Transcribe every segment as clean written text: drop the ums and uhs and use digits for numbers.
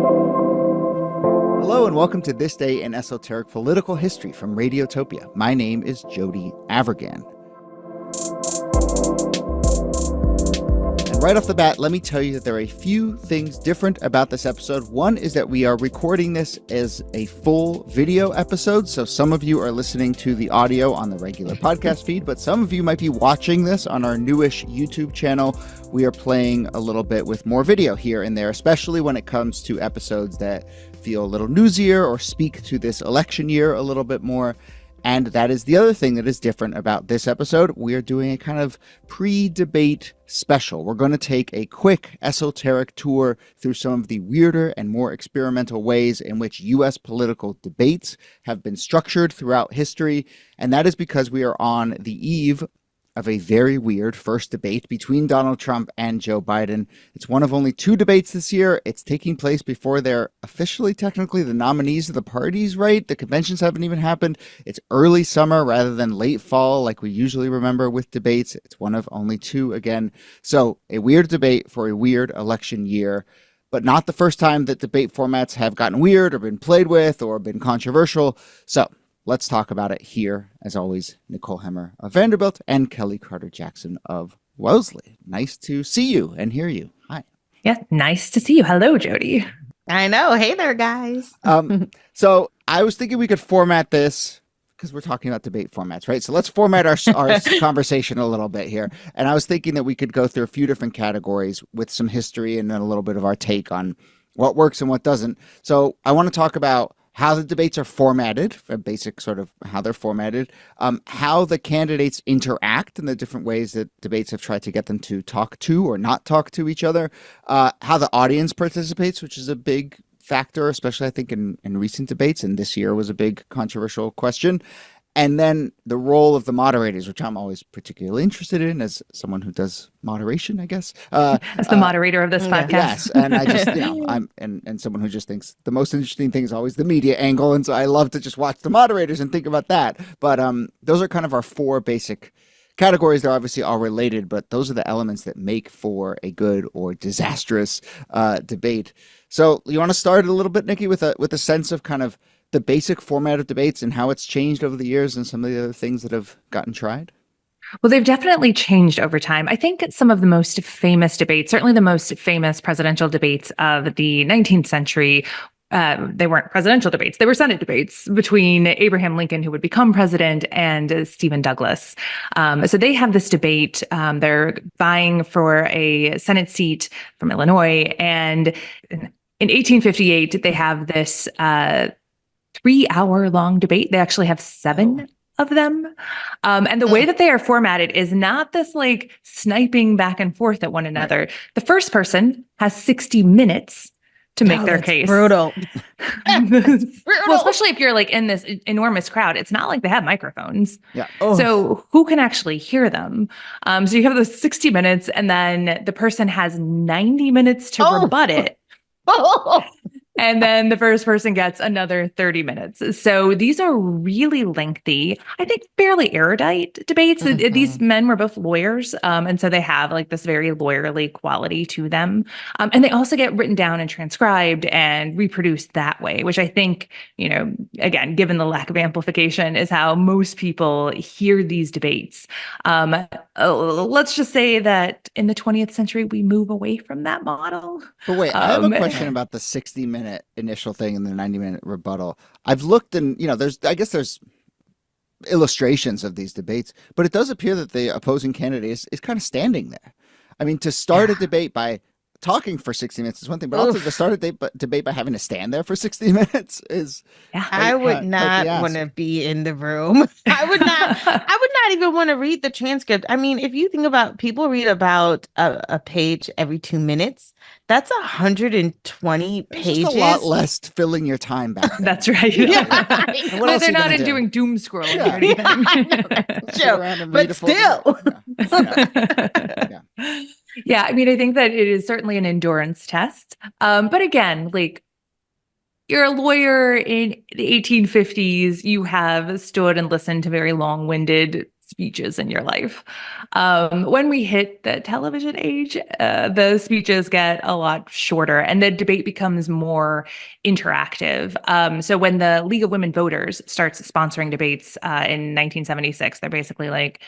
Hello and welcome to This Day in Esoteric Political History from Radiotopia. My name is Jody Avirgan. And right off the bat, let me tell you that there are a few things different about this episode. One is that we are recording this as a full video episode, so some of you are listening to the audio on the regular podcast feed, but some of you might be watching this on our newish YouTube channel. We are playing a little bit with more video here and there, especially when it comes to episodes that feel a little newsier or speak to this election year a little bit more. And that is the other thing that is different about this episode. We are doing a kind of pre-debate special. We're going to take a quick esoteric tour through some of the weirder and more experimental ways in which U.S. political debates have been structured throughout history. And that is because we are on the eve of a very weird first debate between Donald Trump and Joe Biden. It's one of only two debates this year. It's taking place before they're officially technically the nominees of the parties, right? The conventions haven't even happened. It's early summer rather than late fall like we usually remember with debates. It's one of only two again. So a weird debate for a weird election year, but not the first time that debate formats have gotten weird or been played with or been controversial. So let's talk about it here. As always, Nicole Hemmer of Vanderbilt and Kelly Carter-Jackson of Wellesley. Nice to see you and hear you. Hi. Yeah, nice to see you. Hello, Jody. I know. Hey there, guys. So I was thinking we could format this because we're talking about debate formats, right? So let's format our conversation a little bit here. And I was thinking that we could go through a few different categories with some history and then a little bit of our take on what works and what doesn't. So I want to talk about how the debates are formatted, a basic sort of how they're formatted, how the candidates interact in the different ways that debates have tried to get them to talk to or not talk to each other, how the audience participates, which is a big factor, especially I think in recent debates, and this year was a big controversial question. And then the role of the moderators, which I'm always particularly interested in as someone who does moderation, I guess. As the moderator of this podcast. Yes, and I just, I'm and someone who just thinks the most interesting thing is always the media angle, and so I love to just watch the moderators and think about that. But those are kind of our four basic categories. They're obviously all related, but those are the elements that make for a good or disastrous debate. So you want to start a little bit, Nikki, with a sense of kind of the basic format of debates and how it's changed over the years and some of the other things that have gotten tried? Well, they've definitely changed over time. I think some of the most famous debates, certainly the most famous presidential debates of the 19th century, they weren't presidential debates. They were Senate debates between Abraham Lincoln, who would become president, and Stephen Douglas. So they have this debate. They're vying for a Senate seat from Illinois. And in 1858, they have this 3-hour-long debate. They actually have 7 of them. And the way that they are formatted is not this like sniping back and forth at one another. Right. The first person has 60 minutes to make their case. Brutal. Well, especially if you're like in this enormous crowd, it's not like they have microphones. Yeah. So who can actually hear them? So you have those 60 minutes and then the person has 90 minutes to rebut it. And then the first person gets another 30 minutes. So these are really lengthy, I think fairly erudite debates. Mm-hmm. These men were both lawyers. And so they have like this very lawyerly quality to them. And they also get written down and transcribed and reproduced that way, which I think, again, given the lack of amplification, is how most people hear these debates. Let's just say that in the 20th century, we move away from that model. But wait, I have a question about the 60-minute initial thing and the 90-minute rebuttal. I've looked and, there's illustrations of these debates, but it does appear that the opposing candidate is kind of standing there. I mean, to start a debate by talking for 60 minutes is one thing, but also to start a debate by having to stand there for 60 minutes is... I would not want to be in the room. I would not even want to read the transcript. I mean, if you think about, people read about a page every 2 minutes. That's 120 pages. Just a lot less filling your time back. That's right. Well, they're not doing doom scrolling or anything. Joke, but still. Yeah, I mean, I think that it is certainly an endurance test. But again, like, you're a lawyer in the 1850s. You have stood and listened to very long-winded speeches in your life. When we hit the television age, the speeches get a lot shorter and the debate becomes more interactive. So when the League of Women Voters starts sponsoring debates in 1976, they're basically like,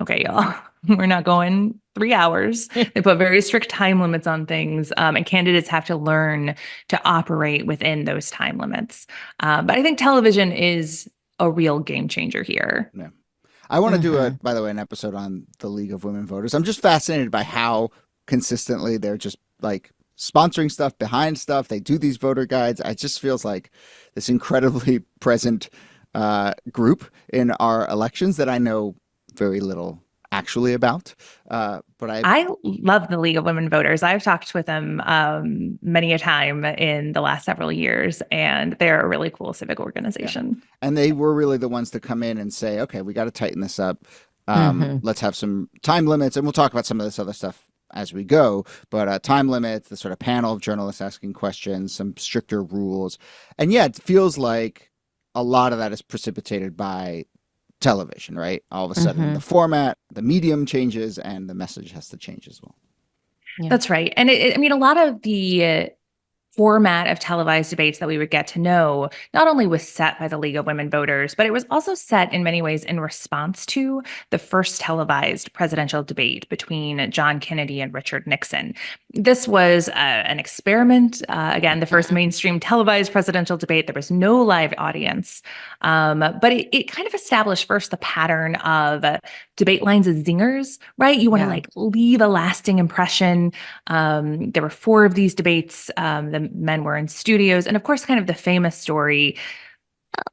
okay, y'all, we're not going 3 hours. They put very strict time limits on things, and candidates have to learn to operate within those time limits. But I think television is a real game changer here. Yeah. I want to do, by the way, an episode on the League of Women Voters. I'm just fascinated by how consistently they're just like sponsoring stuff, behind stuff. They do these voter guides. It just feels like this incredibly present group in our elections that I know very little actually about. But I love the League of Women Voters. I've talked with them many a time in the last several years, and they're a really cool civic organization. Yeah. And they were really the ones to come in and say, okay, we got to tighten this up. Let's have some time limits. And we'll talk about some of this other stuff as we go. But time limits, the sort of panel of journalists asking questions, some stricter rules. And yeah, it feels like a lot of that is precipitated by television, right? All of a sudden the format, the medium changes, and the message has to change as well. Yeah. That's right. And I mean, a lot of the format of televised debates that we would get to know not only was set by the League of Women Voters, but it was also set in many ways in response to the first televised presidential debate between John Kennedy and Richard Nixon. This was an experiment. Again, the first mainstream televised presidential debate. There was no live audience, but it kind of established first the pattern of debate lines as zingers, right? You want to like leave a lasting impression. There were 4 of these debates. The men were in studios. And of course, kind of the famous story,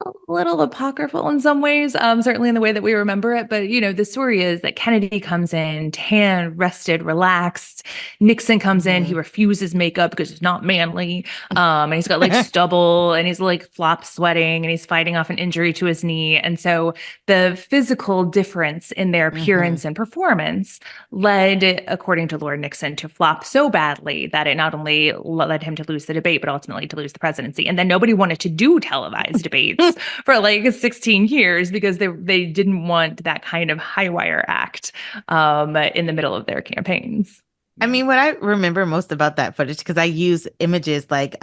a little apocryphal in some ways, certainly in the way that we remember it. But, you know, the story is that Kennedy comes in tan, rested, relaxed. Nixon comes in. He refuses makeup because it's not manly. And he's got like stubble and he's like flop sweating and he's fighting off an injury to his knee. And so the physical difference in their appearance and performance led, according to Lord Nixon, to flop so badly that it not only led him to lose the debate, but ultimately to lose the presidency. And then nobody wanted to do televised debates for like 16 years because they didn't want that kind of high wire act in the middle of their campaigns. I mean, what I remember most about that footage, because I use images like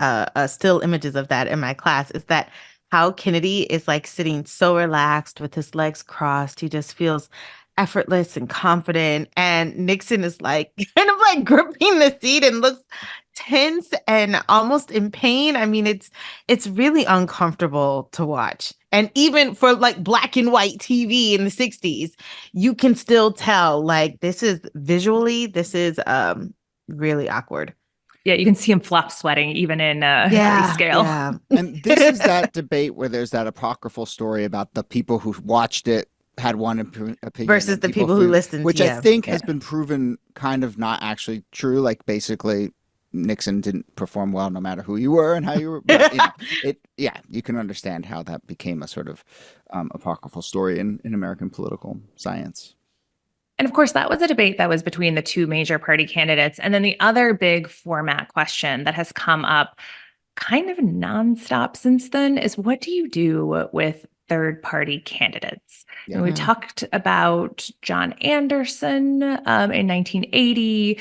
still images of that in my class, is that how Kennedy is like sitting so relaxed with his legs crossed. He just feels effortless and confident. And Nixon is like kind of like gripping the seat and looks tense and almost in pain. I mean, it's really uncomfortable to watch. And even for like black and white TV in the 60s, you can still tell like this is really awkward. Yeah, you can see him flop sweating even in scale. Yeah. And this is that debate where there's that apocryphal story about the people who watched it had one opinion versus the people who listened, which I think has been proven kind of not actually true. Like basically Nixon didn't perform well no matter who you were and how you were. But, you can understand how that became a sort of apocryphal story in American political science. And of course, that was a debate that was between the 2 major party candidates. And then the other big format question that has come up kind of nonstop since then is, what do you do with third party candidates? And we talked about John Anderson in 1980.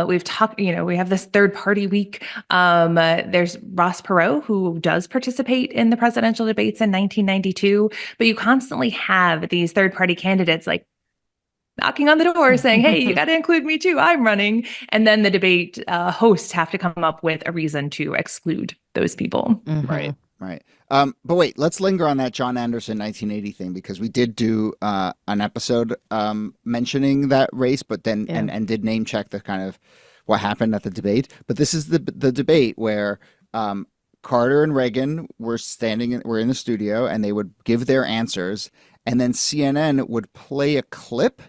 We've talked, we have this third party week. There's Ross Perot, who does participate in the presidential debates in 1992. But you constantly have these third party candidates like knocking on the door saying, hey, you got to include me too. I'm running. And then the debate hosts have to come up with a reason to exclude those people. Right. But wait, let's linger on that John Anderson 1980 thing, because we did do an episode mentioning that race, but then and did name check the kind of what happened at the debate. But this is the debate where Carter and Reagan were in the studio and they would give their answers, and then CNN would play a clip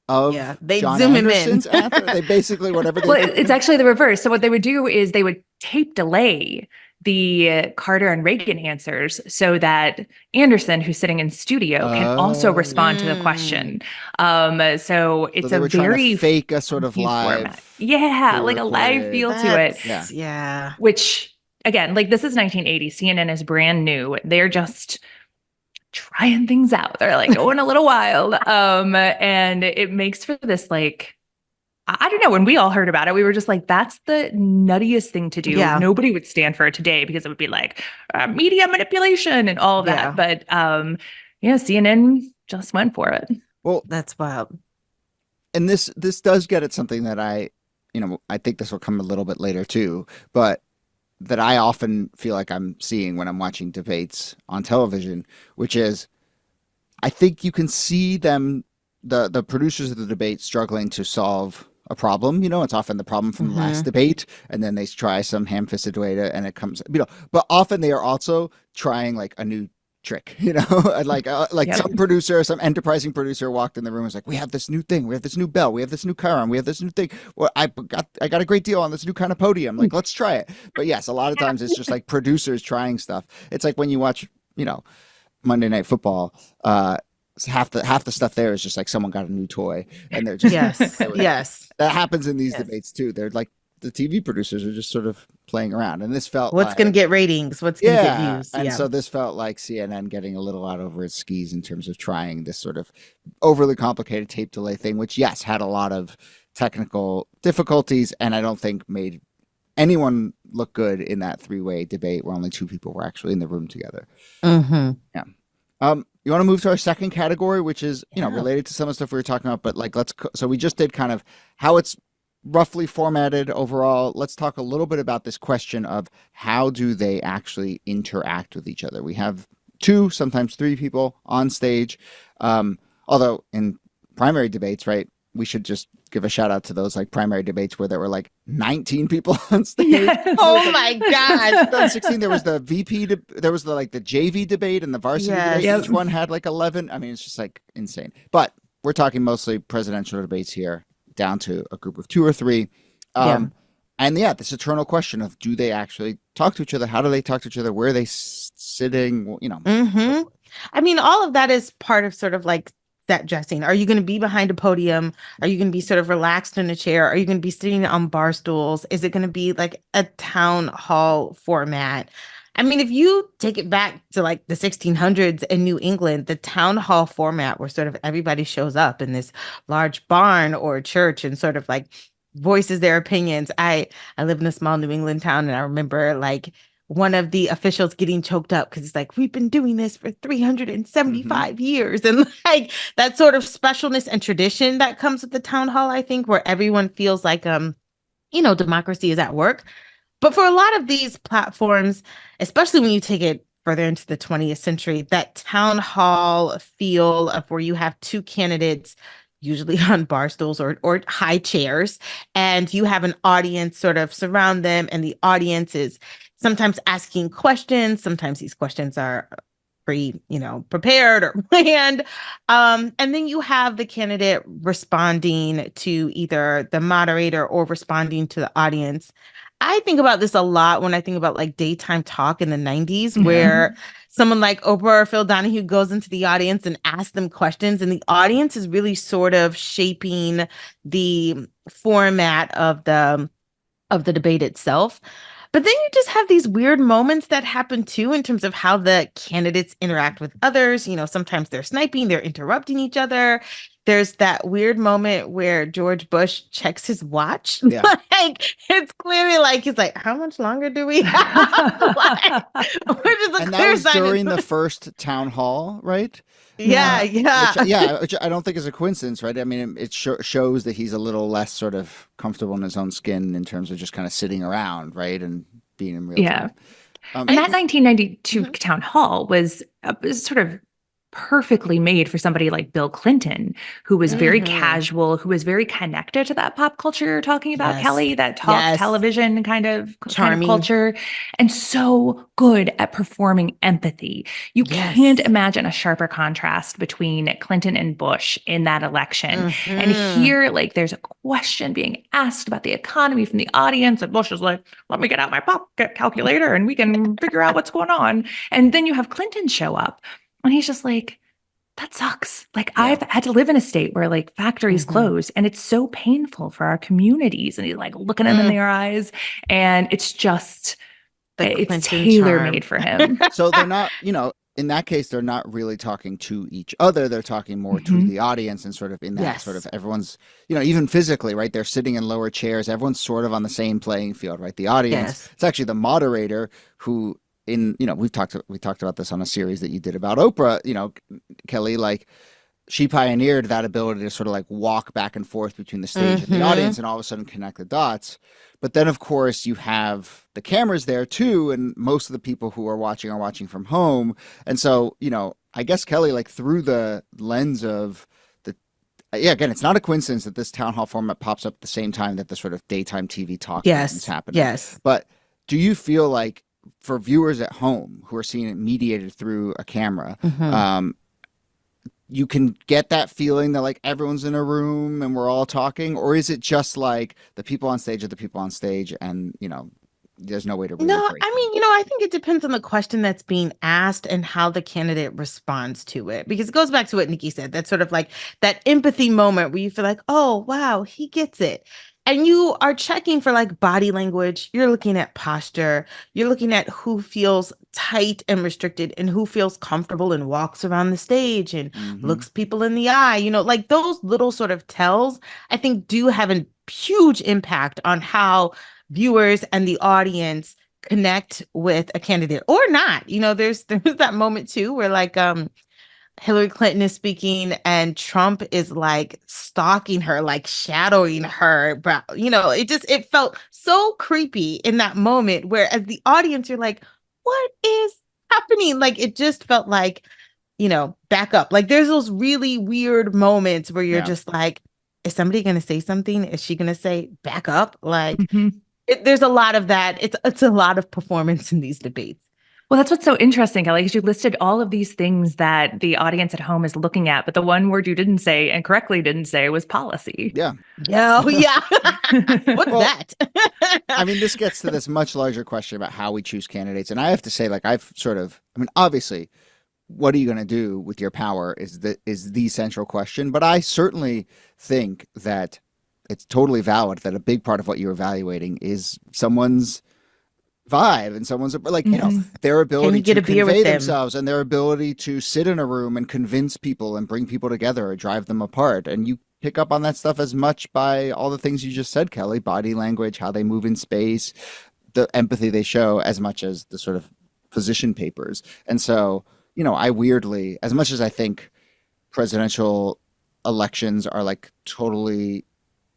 of John zoom Anderson's answer. They basically whatever they did. It's actually the reverse. So what they would do is they would tape delay the Carter and Reagan answers so that Anderson, who's sitting in studio, can also respond to the question. So it's a very fake a sort of live format. Yeah, like a live feel to it. Yeah. Which again, like this is 1980. CNN is brand new. They're just trying things out. They're like going a little wild. And it makes for this like, I don't know, when we all heard about it, we were just like, that's the nuttiest thing to do. Yeah. Nobody would stand for it today because it would be like media manipulation and all of that. But CNN just went for it. Well, that's wild. And this does get at something that I think this will come a little bit later too, but that I often feel like I'm seeing when I'm watching debates on television, which is I think you can see them, the producers of the debate, struggling to solve a problem. It's often the problem from the last debate, and then they try some ham-fisted way to, and it comes, but often they are also trying like a new trick, like some producer, some enterprising producer walked in the room and was like, we have this new thing, we have this new bell, we have this new chyron, we have this new thing. Well, I got a great deal on this new kind of podium. Like, let's try it. But yes, a lot of times it's just like producers trying stuff. It's like when you watch, Monday Night Football, half the stuff there is just like someone got a new toy and they're just yes. That happens in these debates too. They're like, the TV producers are just sort of playing around, and this felt what's going to get ratings, what's going to get views. And so this felt like CNN getting a little out over its skis in terms of trying this sort of overly complicated tape delay thing, which had a lot of technical difficulties, and I don't think made anyone look good in that three-way debate where only two people were actually in the room together. You want to move to our second category, which is related to some of the stuff we were talking about, but like so we just did kind of how it's roughly formatted overall. Let's talk a little bit about this question of how do they actually interact with each other. We have two, sometimes three people on stage. Although in primary debates, right, we should just give a shout out to those like primary debates where there were like 19 people on stage. Yes. Oh my gosh. 2016, there was the VP, there was the JV debate and the varsity debate. Each one had like 11. I mean, it's just like insane. But we're talking mostly presidential debates here, down to a group of two or three. And this eternal question of, do they actually talk to each other? How do they talk to each other? Where are they sitting? I mean, all of that is part of sort of like set dressing. Are you going to be behind a podium? Are you going to be sort of relaxed in a chair? Are you going to be sitting on bar stools? Is it going to be like a town hall format? I mean, if you take it back to like the 1600s in New England, the town hall format where sort of everybody shows up in this large barn or church and sort of like voices their opinions. I live in a small New England town, and I remember like one of the officials getting choked up because he's like, we've been doing this for 375 years. And like that sort of specialness and tradition that comes with the town hall, I think, where everyone feels like, democracy is at work. But for a lot of these platforms, especially when you take it further into the 20th century, that town hall feel of where you have two candidates, usually on bar stools or high chairs, and you have an audience sort of surround them, and the audience is sometimes asking questions. Sometimes these questions are prepared or planned. And then you have the candidate responding to either the moderator or responding to the audience. I think about this a lot when I think about like daytime talk in the 90s, where someone like Oprah or Phil Donahue goes into the audience and asks them questions, and the audience is really sort of shaping the format of the debate itself. But then you just have these weird moments that happen too in terms of how the candidates interact with others. Sometimes they're sniping, they're interrupting each other. There's that weird moment where George Bush checks his watch. Yeah. Like, it's clearly like, he's like, how much longer do we have? And that was during the first town hall, right? Yeah. Which I don't think is a coincidence, right? I mean, it shows that he's a little less sort of comfortable in his own skin in terms of just kind of sitting around, right? And being in real time. And that 1992 town hall was sort of perfectly made for somebody like Bill Clinton, who was very casual, who was very connected to that pop culture you're talking about, Kelly, that talk television kind of culture, and so good at performing empathy. You can't imagine a sharper contrast between Clinton and Bush in that election. And here, like, there's a question being asked about the economy from the audience, and Bush is like, let me get out my pocket calculator and we can figure out what's going on. And then you have Clinton show up, and he's just like, that sucks. Like, I've had to live in a state where like factories close, and it's so painful for our communities. And he's like looking them in their eyes, and it's just, it's tailor-made for him. So they're not, in that case, they're not really talking to each other. They're talking more to the audience, and sort of in that sort of everyone's, even physically, right? They're sitting in lower chairs. Everyone's sort of on the same playing field, right? The audience, it's actually the moderator who we talked about this on a series that you did about Oprah, Kelly, like she pioneered that ability to sort of like walk back and forth between the stage and the audience and all of a sudden connect the dots. But then, of course, you have the cameras there too, and most of the people who are watching from home. And so, I guess, Kelly, like through the lens of again, it's not a coincidence that this town hall format pops up at the same time that the sort of daytime TV talk is happening. Yes. But do you feel like for viewers at home who are seeing it mediated through a camera, you can get that feeling that like everyone's in a room and we're all talking? Or is it just like the people on stage are the people on stage and, there's no way to really break I mean, I think it depends on the question that's being asked and how the candidate responds to it. Because it goes back to what Nikki said. That's sort of like that empathy moment where you feel like, oh, wow, he gets it. And you are checking for like body language. You're looking at posture. You're looking at who feels tight and restricted and who feels comfortable and walks around the stage and looks people in the eye. Like those little sort of tells, I think, do have a huge impact on how viewers and the audience connect with a candidate or not. There's that moment too where like Hillary Clinton is speaking and Trump is like stalking her, like shadowing her. But, it felt so creepy in that moment where as the audience, you're like, what is happening? Like, it just felt like, back up. Like there's those really weird moments where you're just like, is somebody going to say something? Is she going to say back up? Like there's a lot of that. It's a lot of performance in these debates. Well, that's what's so interesting, Kelly, because you listed all of these things that the audience at home is looking at, but the one word you didn't say and correctly didn't say was policy. Yeah. Oh, yeah. What's that? I mean, this gets to this much larger question about how we choose candidates. And I have to say, like, obviously, what are you going to do with your power is the central question. But I certainly think that it's totally valid that a big part of what you're evaluating is someone's vibe and someone's like, their ability to convey themselves and their ability to sit in a room and convince people and bring people together or drive them apart. And you pick up on that stuff as much by all the things you just said, Kelly, body language, how they move in space, the empathy they show, as much as the sort of position papers. And so, I weirdly, as much as I think presidential elections are like totally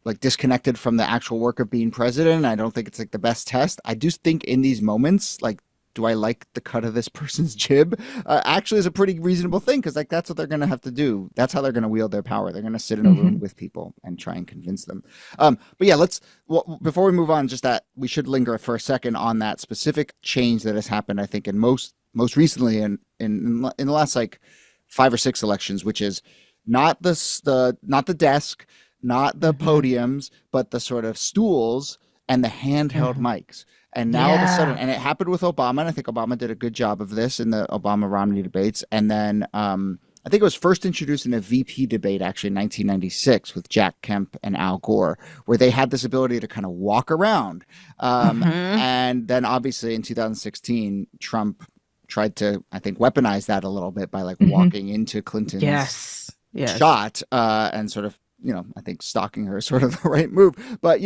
like disconnected from the actual work of being president, I don't think it's like the best test. I do think in these moments, like, do I like the cut of this person's jib? Actually is a pretty reasonable thing, because like that's what they're going to have to do. That's how they're going to wield their power. They're going to sit in a room with people and try and convince them. But yeah, before we move on, just that we should linger for a second on that specific change that has happened, I think, in most recently in the last like 5 or 6 elections, which is not the desk, not the podiums, but the sort of stools and the handheld mics. And now all of a sudden, and it happened with Obama, and I think Obama did a good job of this in the Obama-Romney debates. And then I think it was first introduced in a VP debate, actually, in 1996 with Jack Kemp and Al Gore, where they had this ability to kind of walk around. And then obviously in 2016, Trump tried to, I think, weaponize that a little bit by like walking into Clinton's shot and sort of, I think stalking her is sort of the right move. But,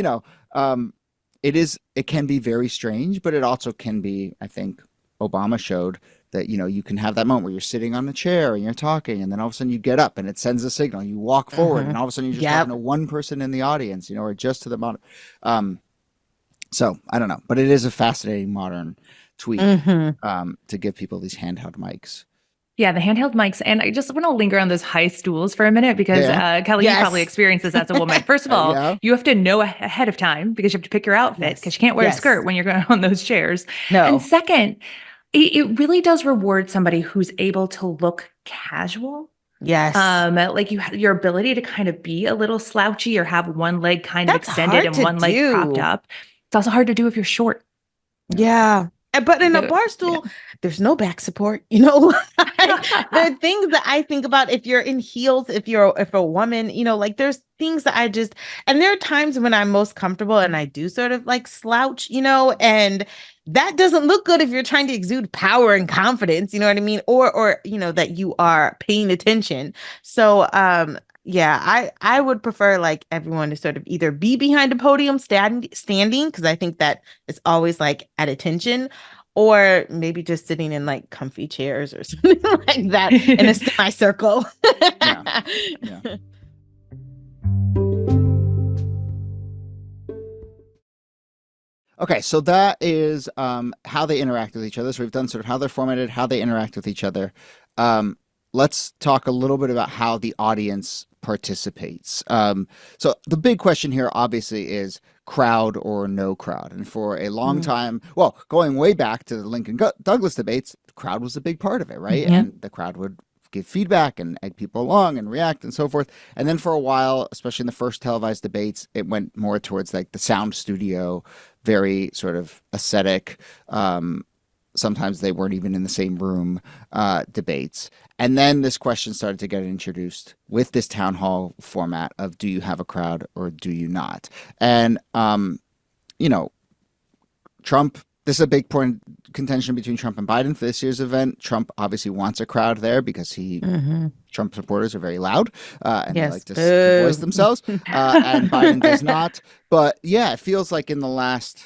it can be very strange, but it also can be, I think Obama showed that, you can have that moment where you're sitting on a chair and you're talking, and then all of a sudden you get up and it sends a signal. You walk forward and all of a sudden you're just talking to one person in the audience, or just to the so I don't know, but it is a fascinating modern tweak to give people these handheld mics. Yeah, the handheld mics. And I just want to linger on those high stools for a minute because, Kelly, you probably experienced this as a woman. First of all, you have to know ahead of time because you have to pick your outfit because you can't wear a skirt when you're going on those chairs. No. And second, it really does reward somebody who's able to look casual. Yes. Like your ability to kind of be a little slouchy or have one leg kind of extended and one leg propped up. It's also hard to do if you're short. Yeah. But in a bar stool, there's no back support, you know. There are things that I think about if you're in heels, if a woman, you know, like there's things that and there are times when I'm most comfortable and I do sort of like slouch, you know, and that doesn't look good if you're trying to exude power and confidence, you know what I mean? Or you know, that you are paying attention. So yeah, I would prefer like everyone to sort of either be behind a podium standing, because I think that it's always like at attention, or maybe just sitting in like comfy chairs or something like that in a semicircle. Yeah. Yeah. Okay, so that is how they interact with each other. So we've done sort of how they're formatted, how they interact with each other. Let's talk a little bit about how the audience participates. So the big question here, obviously, is crowd or no crowd. And for a long time, well, going way back to the Lincoln Douglas debates, the crowd was a big part of it, right? And the crowd would give feedback and egg people along and react and so forth. And then for a while, especially in the first televised debates, it went more towards like the sound studio, very sort of ascetic. Sometimes they weren't even in the same room debates. And then this question started to get introduced with this town hall format of, do you have a crowd or do you not? And, you know, Trump, this is a big point contention between Trump and Biden for this year's event. Trump obviously wants a crowd there because Trump supporters are very loud and they like to voice themselves. And Biden does not. But yeah, it feels like in the last,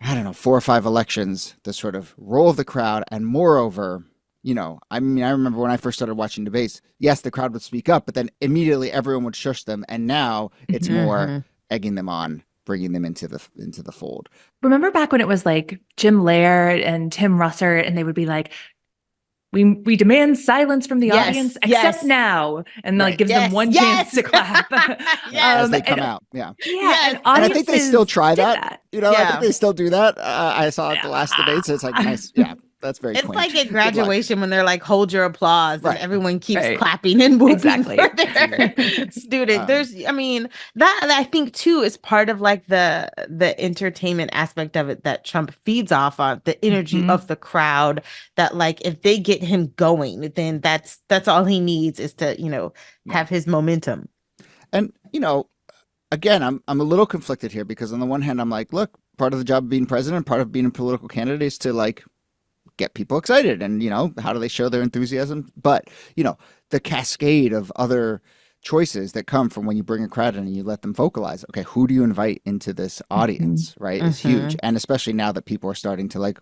I don't know, 4 or 5 elections, the sort of role of the crowd, and moreover, you know, I mean, I remember when I first started watching debates, yes, the crowd would speak up, but then immediately everyone would shush them. And now it's more egging them on, bringing them into the fold. Remember back when it was like Jim Laird and Tim Russert, and they would be like, we demand silence from the audience, except now, and like gives them one chance to clap as they come out. And I think they still try that. You know, I think they still do that. I saw at the last debate, so it's like nice. Yeah, that's very. It's like at graduation when they're like, hold your applause, and everyone keeps clapping and whooping for their student. There's, I mean, that I think too is part of like the entertainment aspect of it that Trump feeds off on, the energy of the crowd. That like if they get him going, then that's all he needs is to, you know, have his momentum. And you know, again, I'm a little conflicted here because on the one hand, I'm like, look, part of the job of being president, part of being a political candidate is to like get people excited, and you know, how do they show their enthusiasm? But you know, the cascade of other choices that come from when you bring a crowd in and you let them vocalize, okay, who do you invite into this audience, right, is huge. And especially now that people are starting to like,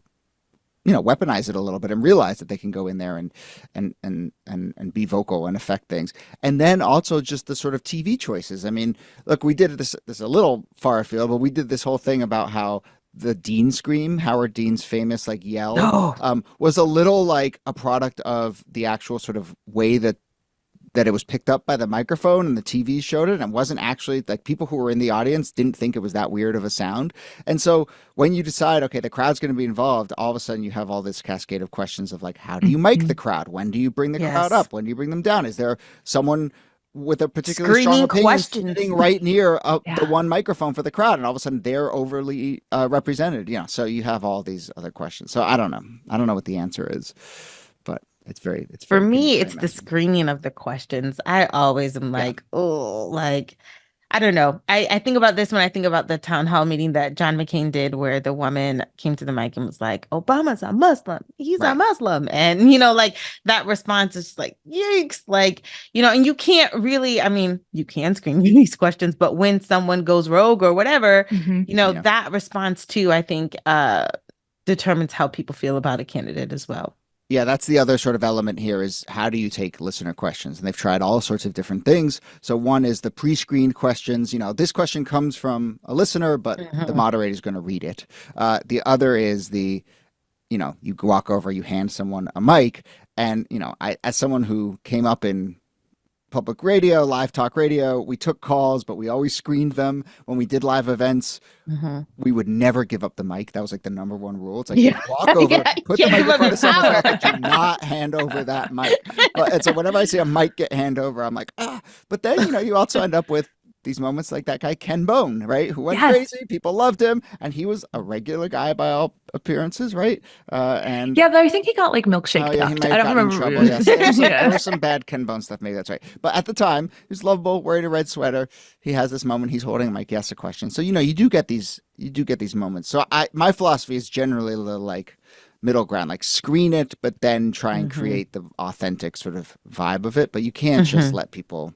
you know, weaponize it a little bit and realize that they can go in there and be vocal and affect things. And then also just the sort of TV choices. I mean, look, we did this a little far afield, but we did this whole thing about how the Dean scream, Howard Dean's famous like yell, was a little like a product of the actual sort of way that it was picked up by the microphone and the TV showed it, and wasn't actually like people who were in the audience didn't think it was that weird of a sound. And so when you decide, okay, the crowd's going to be involved, all of a sudden you have all this cascade of questions of like, how do you mic the crowd? When do you bring the crowd up? When do you bring them down? Is there someone with a particularly strong opinion sitting right near the one microphone for the crowd, and all of a sudden they're overly represented? You know, so you have all these other questions. So I don't know what the answer is, but it's for me, it's the screening of the questions. I always am like, oh, like, I don't know. I think about this when I think about the town hall meeting that John McCain did, where the woman came to the mic and was like, Obama's a Muslim. He's a Muslim. And, you know, like that response is like, yikes. Like, you know, and you can't really, I mean, you can screen these questions, but when someone goes rogue or whatever, you know, that response too, I think, determines how people feel about a candidate as well. Yeah, that's the other sort of element here is how do you take listener questions? And they've tried all sorts of different things. So one is the pre-screened questions. You know, this question comes from a listener, but the moderator is going to read it. The other is you know, you walk over, you hand someone a mic. And, you know, as someone who came up in public radio, live talk radio, we took calls, but we always screened them. When we did live events, we would never give up the mic. That was like the number one rule. It's like, you walk over, put the mic in front of someone, do not hand over that mic. And so whenever I see a mic get hand over, I'm like, ah. But then, you know, you also end up with these moments like that guy Ken Bone, right, who went crazy, people loved him, and he was a regular guy by all appearances, right? And yeah, though I think he got like milkshake he ducked. might I have don't gotten remember. in trouble. Yes, there was some bad Ken Bone stuff. Maybe that's right. But at the time, he was lovable, wearing a red sweater. He has this moment. He's holding a mic. He asks a question. So you do get these moments. So my philosophy is generally the like middle ground, like screen it, but then try and create the authentic sort of vibe of it. But you can't just let people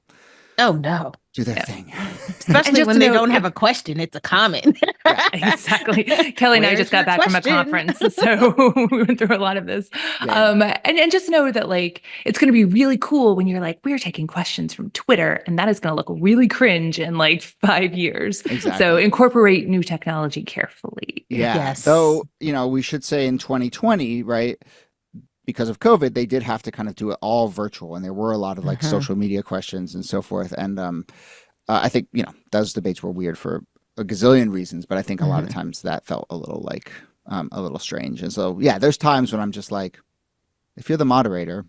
do their thing. Especially when they don't have a question, it's a comment. Exactly. Kelly and I just got back from a conference, so we went through a lot of this. And just know that like it's going to be really cool when you're like, we're taking questions from Twitter, and that is going to look really cringe in like 5 years. Exactly. So incorporate new technology carefully. Yeah. Yes. Though, we should say in 2020, right? Because of COVID, they did have to kind of do it all virtual, and there were a lot of like social media questions and so forth. And I think those debates were weird for a gazillion reasons, but I think a lot of times that felt a little like a little strange. And so there's times when I'm just like, if you're the moderator,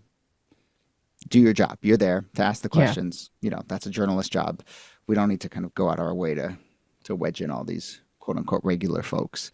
do your job. You're there to ask the questions. That's a journalist job. We don't need to kind of go out our way to wedge in all these quote unquote regular folks.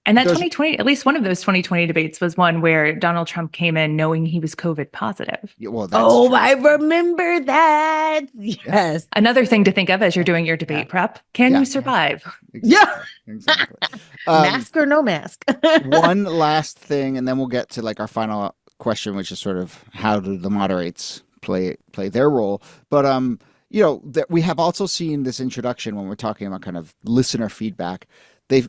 And that 2020, at least one of those 2020 debates was one where Donald Trump came in knowing he was COVID positive. Yeah, well, that's true. I remember that. Yes. Another thing to think of as you're doing your debate prep. Can you survive? Exactly. Mask or no mask? One last thing, and then we'll get to like our final question, which is sort of how do the moderates play their role. But that we have also seen this introduction when we're talking about kind of listener feedback.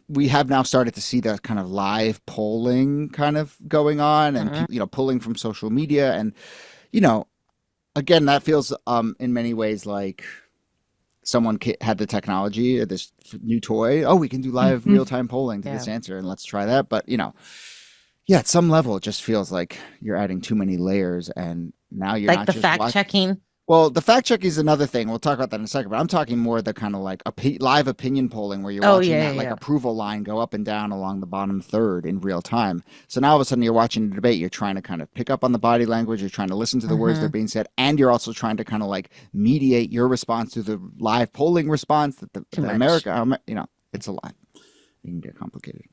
We have now started to see the kind of live polling kind of going on, and pulling from social media, and again, that feels in many ways like someone had the technology or this new toy. Oh, we can do live real-time polling to this answer, and let's try that. But at some level, it just feels like you're adding too many layers, and now you're like not the just fact checking. Well, the fact check is another thing. We'll talk about that in a second. But I'm talking more the kind of like live opinion polling where you're watching that like approval line go up and down along the bottom third in real time. So now all of a sudden you're watching the debate. You're trying to kind of pick up on the body language. You're trying to listen to the words that are being said. And you're also trying to kind of like mediate your response to the live polling response that the America, it's a lot. It can get complicated.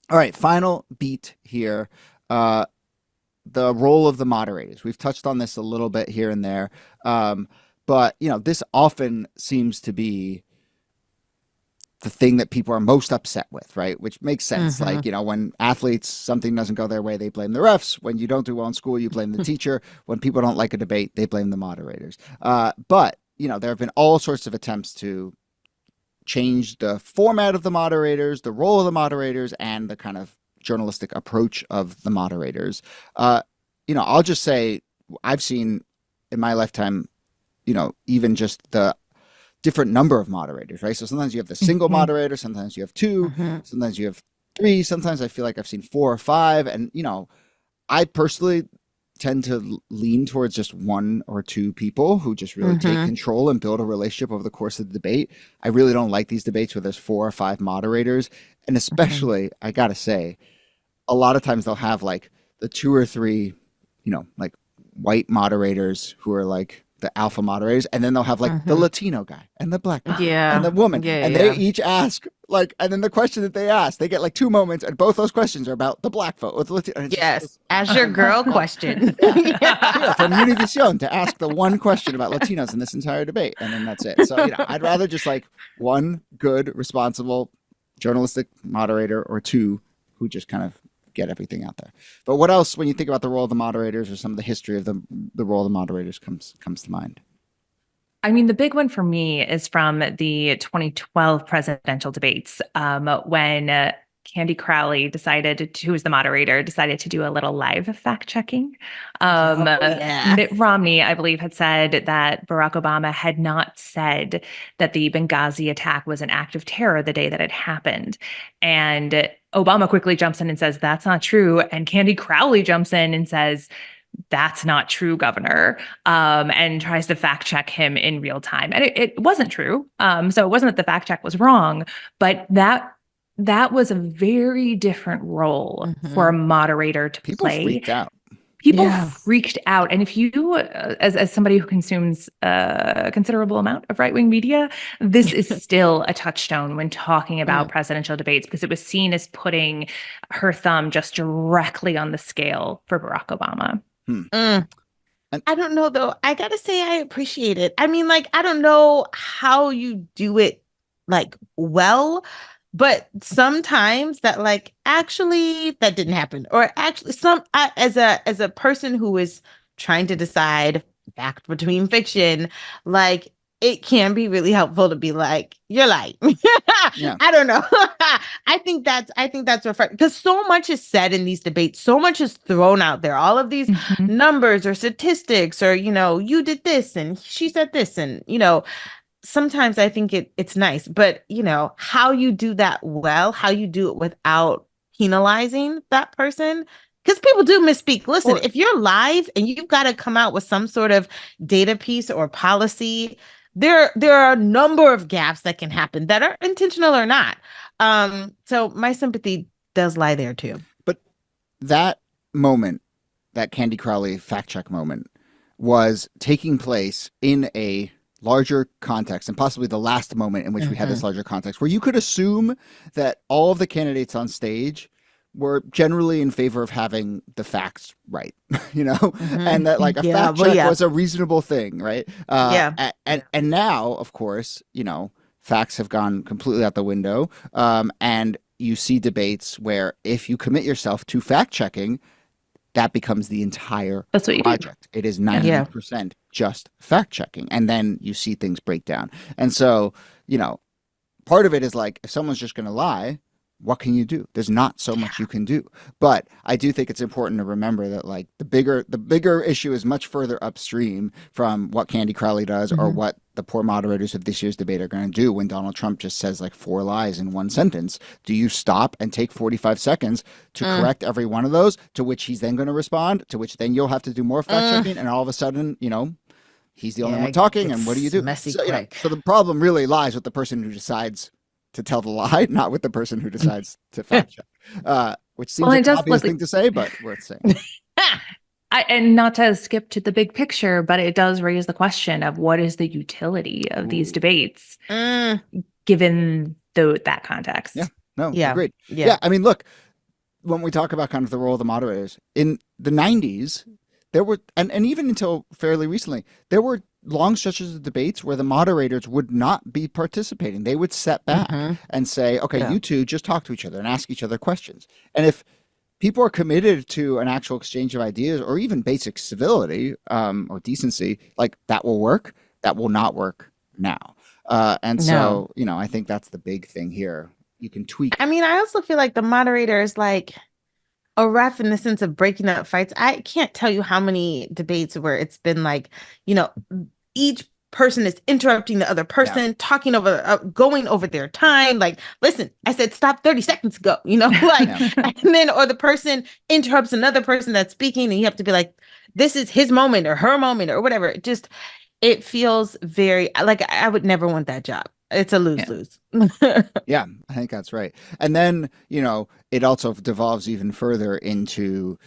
All right. Final beat here. The role of the moderators. We've touched on this a little bit here and there. But, this often seems to be the thing that people are most upset with, right? Which makes sense. Like, when athletes, something doesn't go their way, they blame the refs. When you don't do well in school, you blame the teacher. When people don't like a debate, they blame the moderators. But, there have been all sorts of attempts to change the format of the moderators, the role of the moderators, and the kind of journalistic approach of the moderators. I'll just say I've seen in my lifetime, even just the different number of moderators, right? So sometimes you have the single moderator, sometimes you have two, sometimes you have three, sometimes I feel like I've seen 4 or 5. And, I personally tend to lean towards just 1 or 2 people who just really take control and build a relationship over the course of the debate. I really don't like these debates where there's 4 or 5 moderators. And especially, I got to say, a lot of times they'll have like the 2 or 3, like white moderators who are like the alpha moderators. And then they'll have like the Latino guy and the black guy and the woman. And they each ask like, and then the question that they ask, they get like 2 moments. And both those questions are about the black vote. Or the Latino. Yes. As your girl question. From Univision to ask the one question about Latinos in this entire debate. And then that's it. So, I'd rather just like one good, responsible journalistic moderator or 2 who just kind of get everything out there. But what else, when you think about the role of the moderators or some of the history of the role of the moderators comes to mind? I mean, the big one for me is from the 2012 presidential debates when Candy Crowley who was the moderator, decided to do a little live fact checking. Mitt Romney, I believe, had said that Barack Obama had not said that the Benghazi attack was an act of terror the day that it happened. And Obama quickly jumps in and says, that's not true. And Candy Crowley jumps in and says, that's not true, Governor, and tries to fact check him in real time. And it wasn't true. So it wasn't that the fact check was wrong, but that was a very different role for a moderator to play. People freaked out. People freaked out. And if you, as somebody who consumes a considerable amount of right-wing media, this is still a touchstone when talking about presidential debates, because it was seen as putting her thumb just directly on the scale for Barack Obama. I don't know, though. I got to say, I appreciate it. I mean, like, I don't know how you do it, like, well, but sometimes that, like, actually that didn't happen, or actually as a person who is trying to decide fact between fiction, like, it can be really helpful to be like, you're like, I don't know. I think that's refreshing, because so much is said in these debates. So much is thrown out there. All of these numbers or statistics, or, you did this and she said this, and, sometimes I think it's nice, but how you do that well, how you do it without penalizing that person, because people do misspeak. Listen, if you're live and you've got to come out with some sort of data piece or policy, there are a number of gaffes that can happen that are intentional or not. So my sympathy does lie there too. But that moment, that Candy Crowley fact check moment, was taking place in a larger context, and possibly the last moment in which we had this larger context, where you could assume that all of the candidates on stage were generally in favor of having the facts right, and that, like, a fact check was a reasonable thing, right? And now, of course, facts have gone completely out the window, and you see debates where if you commit yourself to fact checking, that becomes the entire project. It is 90% just fact checking. And then you see things break down. And so, part of it is like, if someone's just going to lie, what can you do? There's not so much you can do. But I do think it's important to remember that, like, the bigger issue is much further upstream from what Candy Crowley does or what the poor moderators of this year's debate are going to do when Donald Trump just says like 4 lies in one sentence. Do you stop and take 45 seconds to correct every one of those, to which he's then going to respond, to which then you'll have to do more fact checking, and all of a sudden, he's the only one talking, and what do you do? Messy so, quick. So the problem really lies with the person who decides to tell the lie, not with the person who decides to fact check. Which seems like an obvious thing to say, but worth saying. And not to skip to the big picture, but it does raise the question of what is the utility of these debates, given that context. Agreed. Yeah, I mean, look, when we talk about kind of the role of the moderators, in the 90s, there were, and even until fairly recently, there were long stretches of debates where the moderators would not be participating. They would step back and say, okay, you two just talk to each other and ask each other questions. And if people are committed to an actual exchange of ideas, or even basic civility or decency, like, that will work. That will not work now. So, I think that's the big thing here. You can tweak. I mean, I also feel like the moderator is like a ref in the sense of breaking up fights. I can't tell you how many debates where it's been like, each person is interrupting the other person, talking over, going over their time. Like, listen, I said stop 30 seconds ago, and then, or the person interrupts another person that's speaking, and you have to be like, this is his moment or her moment or whatever. It feels very, like, I would never want that job. It's a lose-lose. Yeah, I think that's right. And then, it also devolves even further into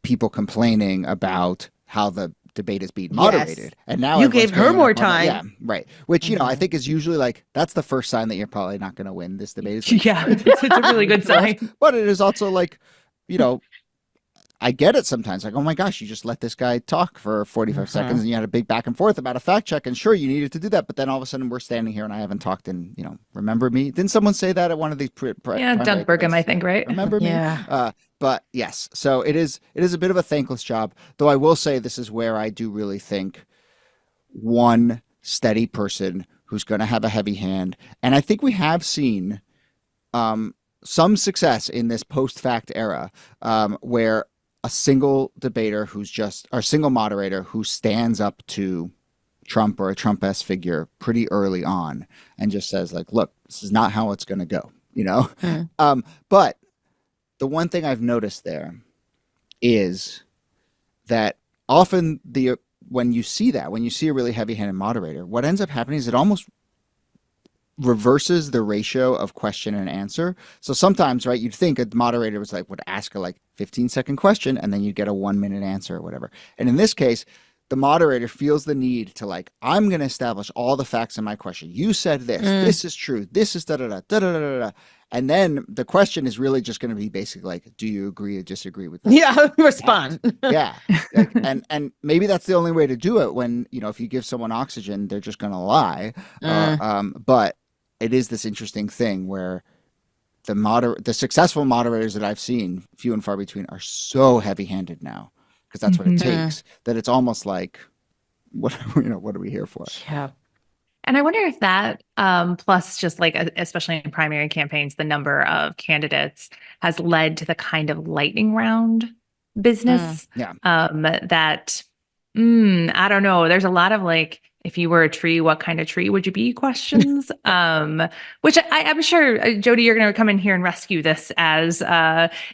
people complaining about how the debate is being moderated. And now you gave her more time. Yeah, right. Which, I think is usually like, that's the first sign that you're probably not going to win this debate. It's a really good sign. But it is also like, I get it sometimes, like, oh my gosh, you just let this guy talk for 45 seconds and you had a big back and forth about a fact check, and sure, you needed to do that, but then all of a sudden we're standing here and I haven't talked in, remember me? Didn't someone say that at one of these Doug Burgum, I think, right? Remember me? But yes, so it is a bit of a thankless job, though I will say this is where I do really think one steady person who's going to have a heavy hand, and I think we have seen some success in this post-fact era where a single debater single moderator who stands up to Trump or a Trump-esque figure pretty early on and just says, like, look, this is not how it's going to go, But the one thing I've noticed there is that often when you see a really heavy-handed moderator, what ends up happening is it almost reverses the ratio of question and answer. So sometimes, right, you'd think a moderator was like would ask a 15-second question and then you'd get a 1-minute answer or whatever. And in this case, the moderator feels the need to I'm going to establish all the facts in my question. You said this. This is true. This is da da da da da da da. And then the question is really just going to be basically do you agree or disagree with this? Yeah, respond. Yeah. And maybe that's the only way to do it when, if you give someone oxygen, they're just going to lie. But it is this interesting thing where the successful moderators that I've seen, few and far between, are so heavy-handed now because that's what it takes, that it's almost like, what are we here for? Yeah. And I wonder if that, plus just especially in primary campaigns, the number of candidates has led to the kind of lightning round business. That, I don't know. There's a lot of if you were a tree, what kind of tree would you be questions? Which I'm sure, Jody, you're going to come in here and rescue this as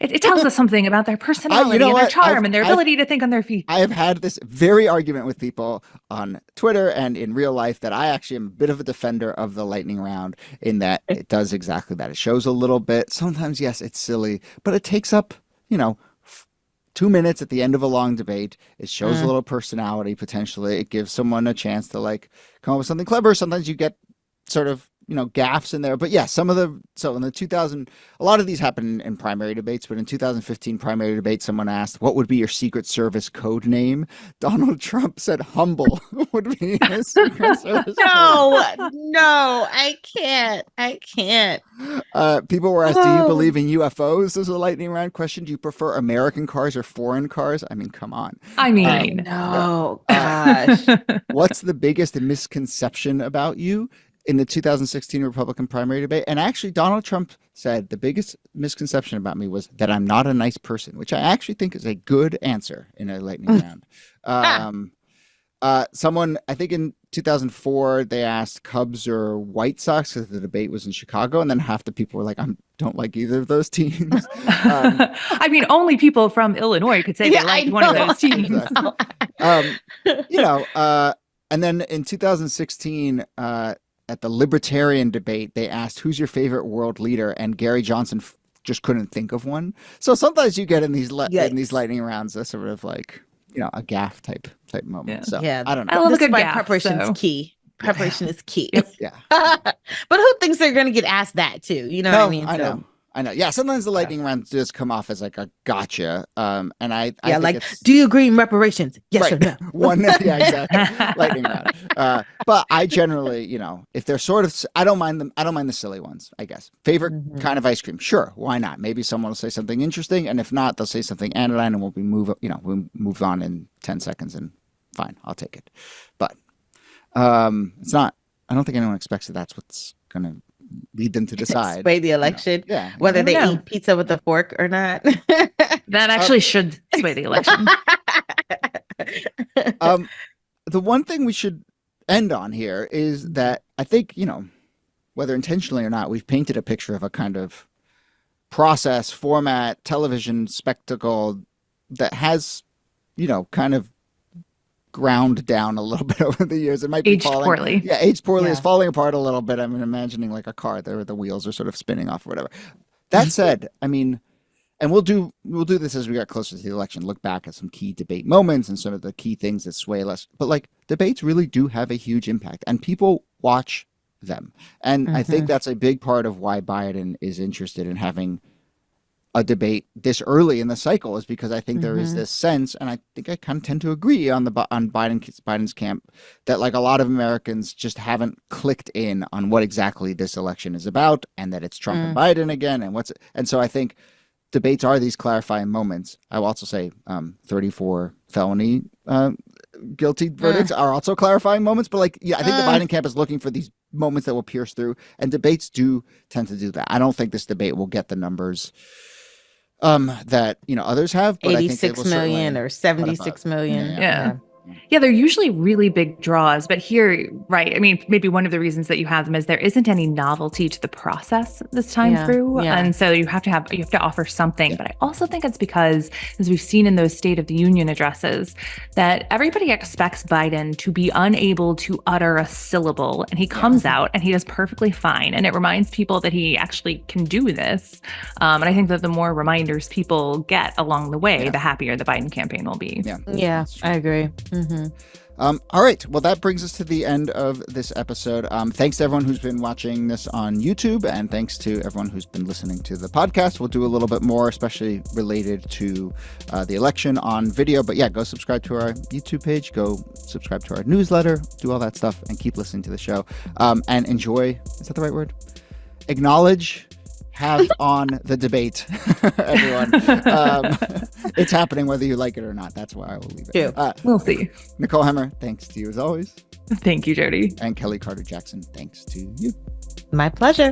it tells us something about their personality and their charm and their ability to think on their feet. I have had this very argument with people on Twitter and in real life that I actually am a bit of a defender of the lightning round in that it does exactly that. It shows a little bit. Sometimes, yes, it's silly, but it takes up, 2 minutes at the end of a long debate. It shows a little personality potentially. It gives someone a chance to come up with something clever. Sometimes you get sort of, gaffes in there. But yeah, so in the 2000, a lot of these happen in primary debates, but in 2015 primary debate, someone asked, what would be your Secret Service code name? Donald Trump said humble would be his Secret Service No, I can't. People were asked, do you believe in UFOs? This was a lightning round question. Do you prefer American cars or foreign cars? I mean, come on. No, gosh. What's the biggest misconception about you? In the 2016 Republican primary debate. And actually, Donald Trump said the biggest misconception about me was that I'm not a nice person, which I actually think is a good answer in a lightning round. Someone, I think in 2004, they asked Cubs or White Sox because the debate was in Chicago. And then half the people were like, I don't like either of those teams. I mean, only people from Illinois could say they liked one of those teams. And then in 2016, at the Libertarian debate, they asked, who's your favorite world leader? And Gary Johnson just couldn't think of one. So sometimes you get in these lightning rounds a sort of a gaffe type moment. Yeah. So yeah, I don't know. I love a good gaffe. Preparation is key. Preparation is key. Yeah. But who thinks they're going to get asked that too? You know what I mean? I know. Yeah, sometimes the lightning round does come off as a gotcha. And I think do you agree in reparations? Yes or no? Yeah, exactly. Lightning round. But I generally, if they're sort of, I don't mind them. I don't mind the silly ones, I guess. Favorite kind of ice cream? Sure, why not? Maybe someone will say something interesting, and if not, they'll say something anodyne, and we'll move on in 10 seconds, and fine, I'll take it. But it's not. I don't think anyone expects that that's what's gonna lead them to decide. Sway the election. Whether they eat pizza with a fork or not. That actually should sway the election. The one thing we should end on here is that I think, whether intentionally or not, we've painted a picture of a kind of process, format, television spectacle that has, kind of ground down a little bit over the years. It might be aged poorly. Yeah, aged poorly is falling apart a little bit. I'm imagining like a car there where the wheels are sort of spinning off or whatever. That said, I mean, and we'll do this as we get closer to the election, look back at some key debate moments and sort of the key things that sway us. But like debates really do have a huge impact and people watch them. And I think that's a big part of why Biden is interested in having a debate this early in the cycle, is because I think there is this sense, and I think I kind of tend to agree on Biden's camp, that like a lot of Americans just haven't clicked in on what exactly this election is about, and that it's Trump and Biden again, and so I think debates are these clarifying moments. I will also say 34 felony guilty verdicts are also clarifying moments, but like, yeah, I think the Biden camp is looking for these moments that will pierce through, and debates do tend to do that. I don't think this debate will get the numbers that others have, but 86 million or 76 million. Yeah, they're usually really big draws, but here, right. I mean, maybe one of the reasons that you have them is there isn't any novelty to the process this time through. Yeah. And so you have to offer something. But I also think it's because, as we've seen in those State of the Union addresses, that everybody expects Biden to be unable to utter a syllable. And he comes out and he does perfectly fine. And it reminds people that he actually can do this. And I think that the more reminders people get along the way, the happier the Biden campaign will be. Yeah, I agree. Mm-hmm. All right. Well, that brings us to the end of this episode. Thanks to everyone who's been watching this on YouTube, and thanks to everyone who's been listening to the podcast. We'll do a little bit more, especially related to the election on video. But yeah, go subscribe to our YouTube page, go subscribe to our newsletter, do all that stuff, and keep listening to the show. And enjoy, is that the right word? Acknowledge, have on the debate, everyone. It's happening whether you like it or not. That's why I will leave it. We'll see. Nicole Hemmer, thanks to you as always. Thank you, Jody. And Kelly Carter Jackson, thanks to you. My pleasure.